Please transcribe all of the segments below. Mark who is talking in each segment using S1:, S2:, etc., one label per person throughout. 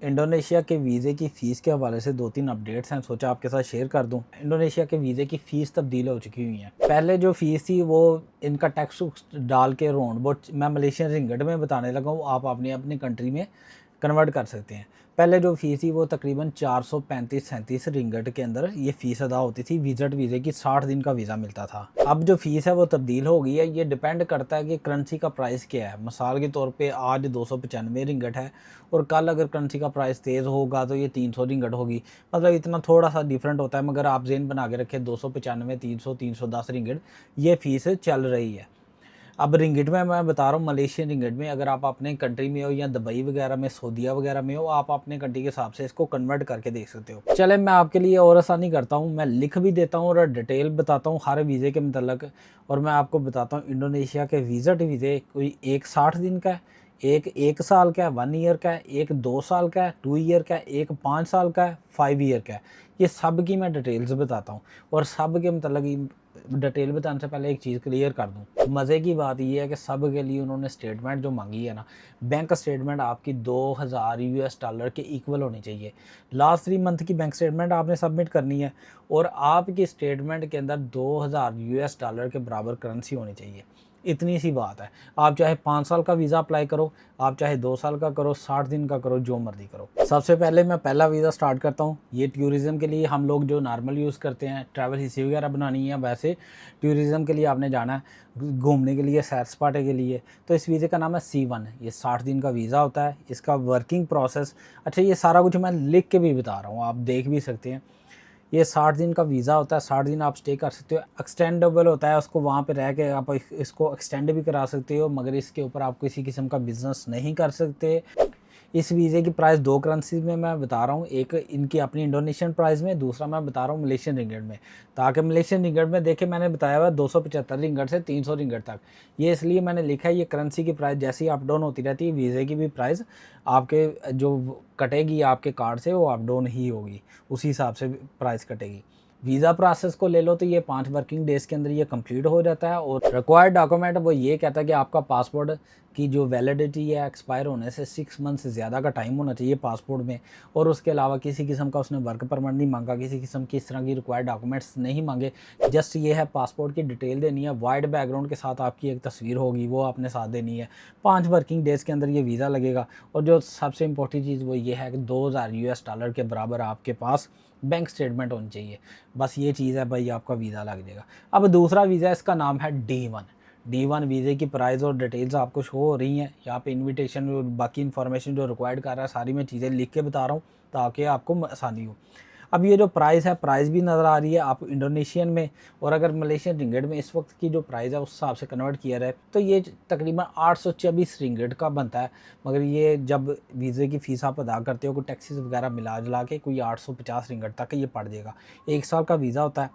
S1: Indonesia के वीज़े की fees के हवाले से 2-3 अपडेट्स हैं, सोचा आपके साथ शेयर कर दूं। इंडोनेशिया के वीज़े की फ़ीस तब्दील हो चुकी हुई है। पहले जो फ़ीस थी वो इनका टैक्स डाल के राउंड अबाउट मैं मलेशियन रिंगिट में बताने लगा हूँ, आप अपनी अपनी कंट्री में कन्वर्ट कर सकते हैं। पहले जो फ़ीस थी वो तकरीबन 435-37 रिंगिट के अंदर ये फ़ीस अदा होती थी। विज़िट वीज़े की 60 दिन का वीज़ा मिलता था। अब जो फ़ीस है वो तब्दील हो गई है। ये डिपेंड करता है कि करेंसी का प्राइस क्या है। मिसाल के तौर पे आज 295 रिंगिट है और कल अगर करेंसी का प्राइस तेज़ होगा तो ये 300 रिंगिट होगी। मतलब इतना थोड़ा सा डिफरेंट होता है, मगर आप ज़हन बना के रखें 295, 300, 310 रिंगिट ये फ़ीस चल रही है। अब रिंगिट में मैं बता रहा हूँ, मलेशियन रिंगिट में अगर आप अपने कंट्री में हो या दुबई वगैरह में, सऊदीया वगैरह में हो, आप अपने कंट्री के हिसाब से इसको कन्वर्ट करके देख सकते हो। चले मैं आपके लिए और आसानी करता हूँ, मैं लिख भी देता हूँ और डिटेल बताता हूँ हर वीज़े के मतलब। और मैं आपको बताता हूँ इंडोनेशिया के विज़िट वीज़े कोई एक 60 दिन का है, एक साल का है, 1 ईयर का है, एक 2 साल का है, 2 ईयर का है, एक 5 साल का है, 5 ईयर का है। ये सब की मैं डिटेल्स बताता हूँ और सब के मतलब डिटेल बताने से पहले एक चीज़ क्लियर कर दूं। मज़े की बात ये है कि सब के लिए उन्होंने स्टेटमेंट जो मांगी है ना, बैंक स्टेटमेंट आपकी 2000 यूएस डॉलर के इक्वल होनी चाहिए। लास्ट 3 मंथ की बैंक स्टेटमेंट आपने सबमिट करनी है और आपकी स्टेटमेंट के अंदर 2000 यूएस डॉलर के बराबर करेंसी होनी चाहिए। इतनी सी बात है। आप चाहे 5 साल का वीज़ा अप्लाई करो, आप चाहे 2 साल का करो, 60 दिन का करो, जो मर्ज़ी करो। सबसे पहले मैं पहला वीज़ा स्टार्ट करता हूँ। ये टूरिज़्म के लिए हम लोग जो नॉर्मल यूज़ करते हैं, ट्रैवल हिस्ट्री वगैरह बनानी है, वैसे टूरिज़्म के लिए आपने जाना है घूमने के लिए, सैर सपाटे के लिए। तो इस वीज़े का नाम है C1। ये 60 दिन का वीज़ा होता है। इसका वर्किंग प्रोसेस, अच्छा ये सारा कुछ मैं लिख के भी बता रहा हूँ, आप देख भी सकते हैं। ये 60 दिन का वीज़ा होता है, 60 दिन आप स्टे कर सकते हो। एक्सटेंडेबल होता है, उसको वहाँ पे रह के आप इसको एक्सटेंड भी करा सकते हो, मगर इसके ऊपर आप किसी किस्म का बिज़नेस नहीं कर सकते। इस वीज़े की प्राइस 2 करेंसीज़ में मैं बता रहा हूँ, एक इनकी अपनी इंडोनेशियन प्राइस में, दूसरा मैं बता रहा हूँ मलेशियन रिंगिट में। ताकि मलेशियन रिंगिट में देखें, मैंने बताया हुआ 275 रिंगिट से 300 रिंगिट तक। ये इसलिए मैंने लिखा है, ये करेंसी की प्राइस जैसी अप डाउन होती रहती है, वीज़े की भी प्राइस आपके जो कटेगी आपके कार्ड से वो अप डाउन ही होगी, उसी हिसाब से प्राइस कटेगी। वीज़ा प्रोसेस को ले लो तो ये 5 वर्किंग डेज़ के अंदर ये कंप्लीट हो जाता है। और रिक्वायर्ड डॉक्यूमेंट वो ये कहता है कि आपका पासपोर्ट की जो वैलिडिटी है, एक्सपायर होने से 6 मंथ से ज़्यादा का टाइम होना चाहिए पासपोर्ट में। और उसके अलावा किसी किस्म का उसने वर्क परमिट नहीं मांगा, किसी किस्म की इस तरह की रिक्वायर्ड डॉक्यूमेंट्स नहीं मांगे। जस्ट ये है पासपोर्ट की डिटेल देनी है, वाइड बैकग्राउंड के साथ आपकी एक तस्वीर होगी, वो आपने साथ देनी है। 5 वर्किंग डेज़ के अंदर ये वीज़ा लगेगा। और जो सबसे इंपॉर्टेंट चीज़ वो ये है कि 2000 यूएस डॉलर के बराबर आपके पास बैंक स्टेटमेंट होनी चाहिए। बस ये चीज़ है भाई, आपका वीज़ा लग जाएगा। अब दूसरा वीज़ा, इसका नाम है D1 वीज़े की प्राइस और डिटेल्स आपको शो हो रही हैं यहाँ पे। इनविटेशन और बाकी इन्फॉर्मेशन जो रिक्वायर्ड कर रहा है सारी मैं चीज़ें लिख के बता रहा हूँ ताकि आपको आसानी हो। अब ये जो प्राइस है, प्राइस भी नज़र आ रही है आप इंडोनेशियन में, और अगर मलेशियन रिंगिट में इस वक्त की जो प्राइस है उस हिसाब से कन्वर्ट किया जाए तो ये तकरीबन 824 रिंगिट का बनता है। मगर ये जब वीज़े की फ़ीस आप अदा करते हो, कोई टैक्सेस वगैरह मिला जुला के कोई 850 रिंगिट तक ये पड़ जाएगा। 1 साल का वीज़ा होता है,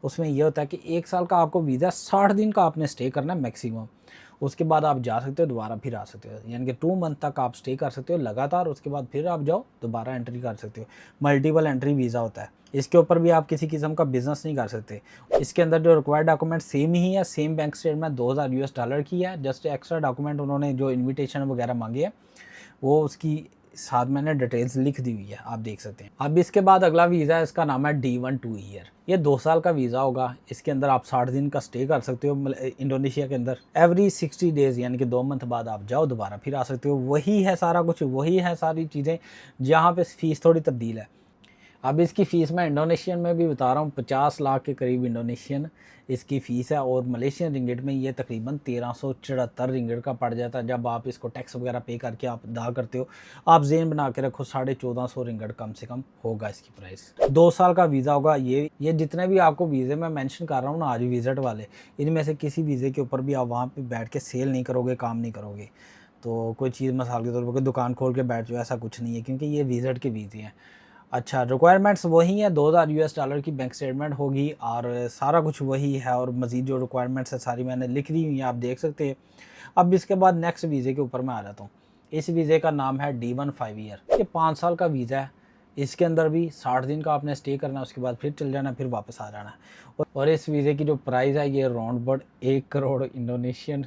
S1: उसमें यह होता है कि 1 साल का आपको वीज़ा 60 दिन का आपने स्टे करना है मैक्सिमम। उसके बाद आप जा सकते हो, दोबारा फिर आ सकते हो, यानी कि 2 मंथ तक आप स्टे कर सकते हो लगातार। उसके बाद फिर आप जाओ, दोबारा एंट्री कर सकते हो। मल्टीपल एंट्री वीज़ा होता है। इसके ऊपर भी आप किसी किस्म का बिजनेस नहीं कर सकते। इसके अंदर जो रिक्वायर्ड डॉक्यूमेंट सेम ही है, same bank statement 2000 US dollar की है। जस्ट एक्स्ट्रा डॉक्यूमेंट उन्होंने जो इन्विटेशन वगैरह मांगी है वो उसकी साथ मैंने डिटेल्स लिख दी हुई है, आप देख सकते हैं। अब इसके बाद अगला वीज़ा है, इसका नाम है D1 2 ईयर। ये 2 साल का वीज़ा होगा। इसके अंदर आप 60 दिन का स्टे कर सकते हो इंडोनेशिया के अंदर। एवरी 60 डेज़ यानी कि 2 मंथ बाद आप जाओ, दोबारा फिर आ सकते हो। वही है सारा कुछ, वही है सारी चीज़ें, जहाँ पे फ़ीस थोड़ी तब्दील है। अब इसकी फ़ीस मैं इंडोनेशियन में भी बता रहा हूँ, 50 लाख के करीब इंडोनेशियन इसकी फ़ीस है। और मलेशियन रिंगिट में ये तकरीबन 1374 रिंगिट का पड़ जाता है। जब आप इसको टैक्स वगैरह पे करके आप अदा करते हो, आप ज़हन बना के रखो 1450 रिंगिट कम से कम होगा इसकी प्राइस। 2 साल का वीज़ा होगा। ये जितने भी आपको वीज़े मैं मेंशन कर रहा हूँ ना आज विज़िट वाले, इनमें से किसी वीज़े के ऊपर भी आप वहाँ पे बैठ के सेल नहीं करोगे, काम नहीं करोगे। तो कोई चीज़ मिसाल के तौर पर दुकान खोल के बैठ जाओ, ऐसा कुछ नहीं है, क्योंकि ये विज़िट के वीज़े हैं। अच्छा, रिक्वायरमेंट्स वही हैं, 2000 यूएस डॉलर की बैंक स्टेटमेंट होगी और सारा कुछ वही है। और मज़ीद जो रिक्वायरमेंट्स है सारी मैंने लिख दी हुई हैं, आप देख सकते हैं। अब इसके बाद नेक्स्ट वीज़े के ऊपर मैं आ जाता हूँ। इस वीज़े का नाम है D1 5 ईयर। ये 5 साल का वीज़ा है। इसके अंदर भी 60 दिन का आपने स्टे करना है, उसके बाद फिर चल जाना, फिर वापस आ जाना है। और इस वीज़े की जो प्राइस है ये राउंड अबाउट 1 करोड़ इंडोनेशियन